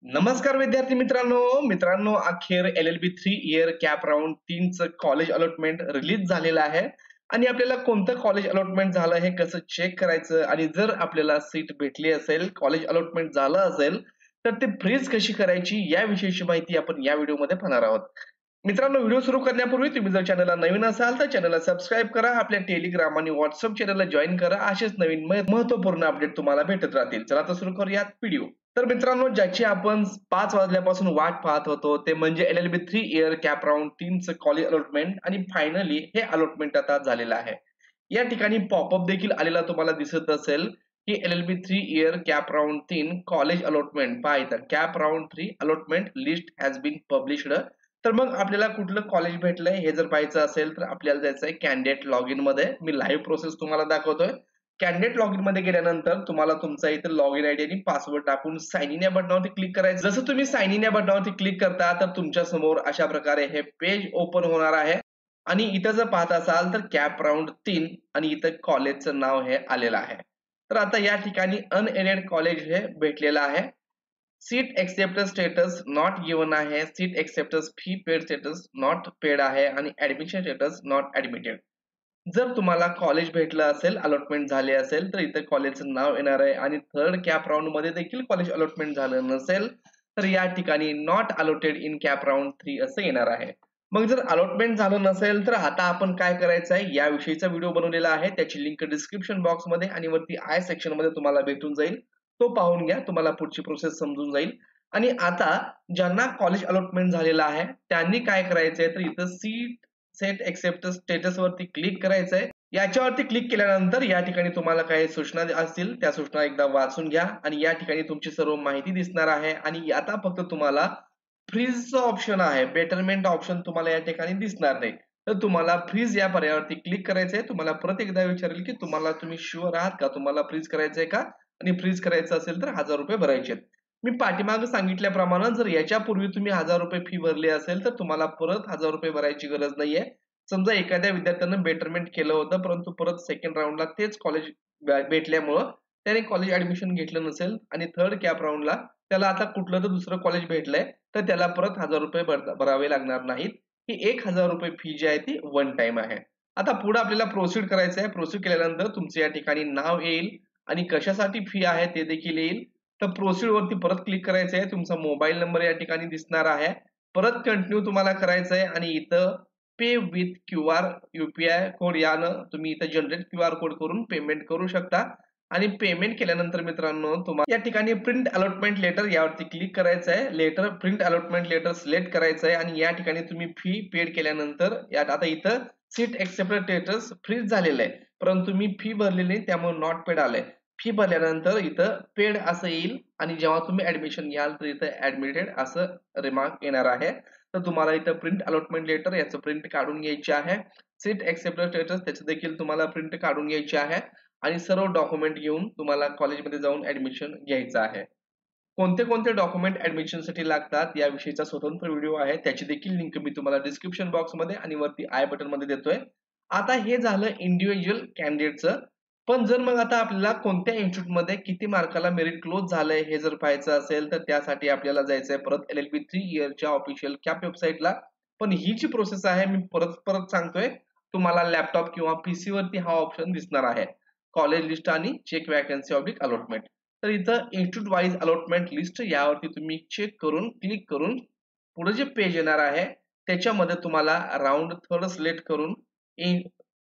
नमस्कार विद्यार्थी मित्रांनो अखेर LLB 3 इयर कॅप राउंड 3 चं कॉलेज अलॉटमेंट रिलीज झालेलं आहे आणि आपल्याला कोणतं कॉलेज अलॉटमेंट झालं हे कसं चेक करायचं आणि जर आपल्याला सीट भेटली असेल, कॉलेज अलॉटमेंट झालं असेल, तर ते फ्रीज कशी करायची याविषयीची माहिती आपण या व्हिडिओमध्ये पाहणार आहोत. मित्रांनो, व्हिडिओ सुरू करण्यापूर्वी तुम्ही जर चॅनलला नवीन असाल तर चॅनलला सबस्क्राईब करा, आपल्या टेलिग्राम आणि व्हॉट्सअप चॅनलला जॉइन करा. असेच नवीन महत्त्वपूर्ण अपडेट तुम्हाला भेटत राहतील. चला तर सुरू करूयात व्हिडिओ. तर मित्रांनो, ज्याची आपण 5 वाजल्यापासून वाट पाहत होतो ते म्हणजे LLB 3 इयर कॅप राउंड 3 चं कॉलेज अलॉटमेंट आणि फायनली हे अलॉटमेंट आता झालेलं आहे. या ठिकाणी पॉपअप देखील आलेला तुम्हाला दिसत असेल की LLB 3 year CAP round 3 college allotment पहा इथं CAP round 3 allotment list has been published. तर मग आपल्याला कुठलं कॉलेज भेटलंय हे जर पाहायचं असेल तर आपल्याला जायचं आहे कॅन्डिडेट लॉगिन मध्ये. मी लाईव्ह प्रोसेस तुम्हाला दाखवतोय. कॅन्डिडेट लॉगिन मध्ये गेल्यानंतर तुम्हाला तुमचा इथे लॉगिन आयडी आणि पासवर्ड टाकून साइन इन या बटनावरती क्लिक करायचं. जसं तुम्ही साइन इन या बटनावरती क्लिक करता तर तुमच्या समोर अशा प्रकारे हे पेज ओपन होणार आहे आणि इथं जर पाहत असाल तर कॅप राउंड 3 आणि इथं कॉलेजचं नाव हे आलेलं आहे. तर आता या ठिकाणी अनएडेड कॉलेज हे भेटलेलं आहे. Seat accepted status not given आहे, seat accepted fee paid status not paid आहे आणि ऍडमिशन स्टेटस नॉट ऍडमिटेड. जर तुम्हाला कॉलेज भेटलं असेल, अलॉटमेंट झाले असेल तर इथे कॉलेजचं नाव येणार आहे आणि थर्ड कॅप राउंड मध्ये देखील कॉलेज अलॉटमेंट झालं नसेल तर या ठिकाणी not allotted in cap round 3 असं येणार आहे. मग जर अलॉटमेंट झालं नसेल तर आता आपण काय करायचं आहे याविषयीचा व्हिडिओ बनवलेला आहे. त्याची लिंक डिस्क्रिप्शन बॉक्स मध्ये आणि वरती आय सेक्शन मध्ये तुम्हाला भेटून जाईल. तो पाहून घ्या, तुम्हाला पुढची प्रोसेस समजून जाईल. आणि आता ज्यांना कॉलेज अलॉटमेंट झालेला आहे त्यांनी काय करायचंय तर इथं सीट सेट एक्सेप्ट स्टेटस वरती क्लिक करायचंय. याच्यावरती क्लिक केल्यानंतर या ठिकाणी तुम्हाला काही सूचना असतील त्या सूचना एकदा वाचून घ्या आणि या ठिकाणी तुमची सर्व माहिती दिसणार आहे आणि आता फक्त तुम्हाला फ्रीजचं ऑप्शन आहे, बेटरमेंट ऑप्शन तुम्हाला या ठिकाणी दिसणार नाही. तर तुम्हाला फ्रीज या पर्यायावरती क्लिक करायचंय. तुम्हाला परत एकदा विचारेल की तुम्ही शुअर आहात का तुम्हाला फ्रीज करायचंय का, आणि फ्रीज करायचं असेल तर ₹1000 भरायचे. मी पाठीमागे सांगितल्याप्रमाणे जर याच्यापूर्वी तुम्ही ₹1000 फी भरली असेल तर तुम्हाला परत ₹1000 भरायची गरज नाहीये. समजा एखाद्या विद्यार्थ्यानं बेटरमेंट केलं होतं परंतु परत सेकंड राउंडला तेच कॉलेज भेटल्यामुळं त्याने कॉलेज ऍडमिशन घेतलं नसेल आणि थर्ड कॅप राउंडला त्याला आता कुठलं तर दुसरं कॉलेज भेटलंय तर त्याला परत ₹1000 भरावे लागणार नाहीत. ही ₹1000 फी जी आहे ती वन टाइम आहे. आता पुढे आपल्याला प्रोसीड करायचं आहे. प्रोसीड केल्यानंतर तुमचं या ठिकाणी नाव येईल आणि कशासाठी फी आहे ते देखील येईल. तर प्रोसीड वरती परत क्लिक करायचं आहे. तुमचा मोबाईल नंबर या ठिकाणी दिसणार आहे. परत कंटिन्यू तुम्हाला करायचं आहे आणि इथं pay with QR UPI code यानं तुम्ही इथं जनरेट QR कोड करून पेमेंट करू शकता. आणि पेमेंट केल्यानंतर मित्रांनो तुम्हाला या ठिकाणी प्रिंट अलॉटमेंट लेटर यावरती क्लिक करायचं आहे. Letter print allotment letter select करायचं आहे आणि या ठिकाणी तुम्ही फी पेड केल्यानंतर यात आता इथं सीट एक्सेप्टेड स्टेटस फ्रीज झालेलं आहे. परंतु मी फी भरलेली नाही त्यामुळे नॉट पेड आलंय. फी भरल्यानंतर इथं पेड असं येईल आणि जेव्हा तुम्ही ऍडमिशन घ्याल तर इथं ऍडमिटेड असं रिमार्क येणार आहे. तर तुम्हाला इथं प्रिंट अलॉटमेंट लेटर याचं प्रिंट काढून घ्यायची आहे. सीट एक्सेप्टेड स्टेटस त्याचं देखील तुम्हाला प्रिंट काढून घ्यायची आहे आणि सर्व डॉक्युमेंट घेऊन तुम्हाला कॉलेजमध्ये जाऊन ऍडमिशन घ्यायचं आहे. कोणते कोणते डॉक्युमेंट ऍडमिशनसाठी लागतात याविषयीचा स्वतंत्र व्हिडिओ आहे. त्याची देखील लिंक मी तुम्हाला डिस्क्रिप्शन बॉक्समध्ये आणि वरती आय बटन मध्ये देतोय. आता हे झालं इंडिव्हिज्युअल कॅन्डिडेटचं. पण जर मग आता आपल्याला कोणत्या इन्स्टिट्यूटमध्ये किती मार्काला मेरिट क्लोज झालंय हे जर पाहायचं असेल तर त्यासाठी आपल्याला जायचंय परत LLB 3 इयरच्या ऑफिशियल कॅप वेबसाईटला. पण ही जी प्रोसेस आहे मी परत परत सांगतोय, तुम्हाला लॅपटॉप किंवा पीसी वरती हा ऑप्शन दिसणार आहे. कॉलेज लिस्ट आणि चेक वॅकन्सी ऑब्लिक अलॉटमेंट. तर इथं इन्स्टिट्यूट वाईज अलॉटमेंट लिस्ट यावरती तुम्ही चेक करून क्लिक करून पुढे जे पेज येणार आहे त्याच्यामध्ये तुम्हाला राउंड थर्ड सिलेक्ट करून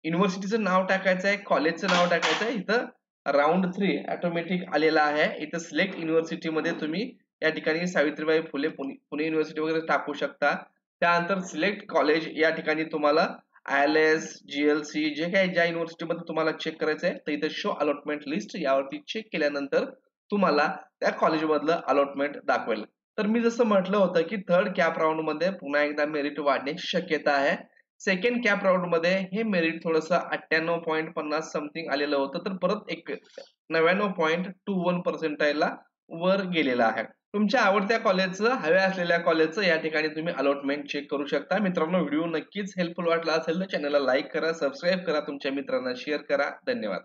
युनिव्हर्सिटीचं नाव टाकायचं आहे, कॉलेजचं नाव टाकायचं आहे. इथं राउंड 3 ऑटोमॅटिक आलेला आहे. इथं सिलेक्ट युनिव्हर्सिटी मध्ये तुम्ही या ठिकाणी सावित्रीबाई फुले पुणे युनिव्हर्सिटी वगैरे टाकू शकता. त्यानंतर सिलेक्ट कॉलेज या ठिकाणी तुम्हाला ILS GLC जे काही ज्या युनिव्हर्सिटीमध्ये तुम्हाला चेक करायचं आहे तर इथं शो अलॉटमेंट लिस्ट यावरती चेक केल्यानंतर तुम्हाला त्या कॉलेजमधलं अलॉटमेंट दाखवेल. तर मी जसं म्हटलं होतं की थर्ड कॅप राउंड मध्ये पुन्हा एकदा मेरिट वाढण्याची शक्यता आहे. सेकंड कॅप राउंड मध्ये हे मेरिट थोडंसं 98.50 समथिंग आलेलं होतं तर परत एक 99.21% ला वर गेलेलं आहे. तुमच्या आवडत्या कॉलेजचं, हव्या असलेल्या कॉलेजचं या ठिकाणी तुम्ही अलॉटमेंट चेक करू शकता. मित्रांनो, व्हिडिओ नक्कीच हेल्पफुल वाटला असेल तर चॅनलला लाईक करा, सबस्क्राईब करा, तुमच्या मित्रांना शेअर करा. धन्यवाद.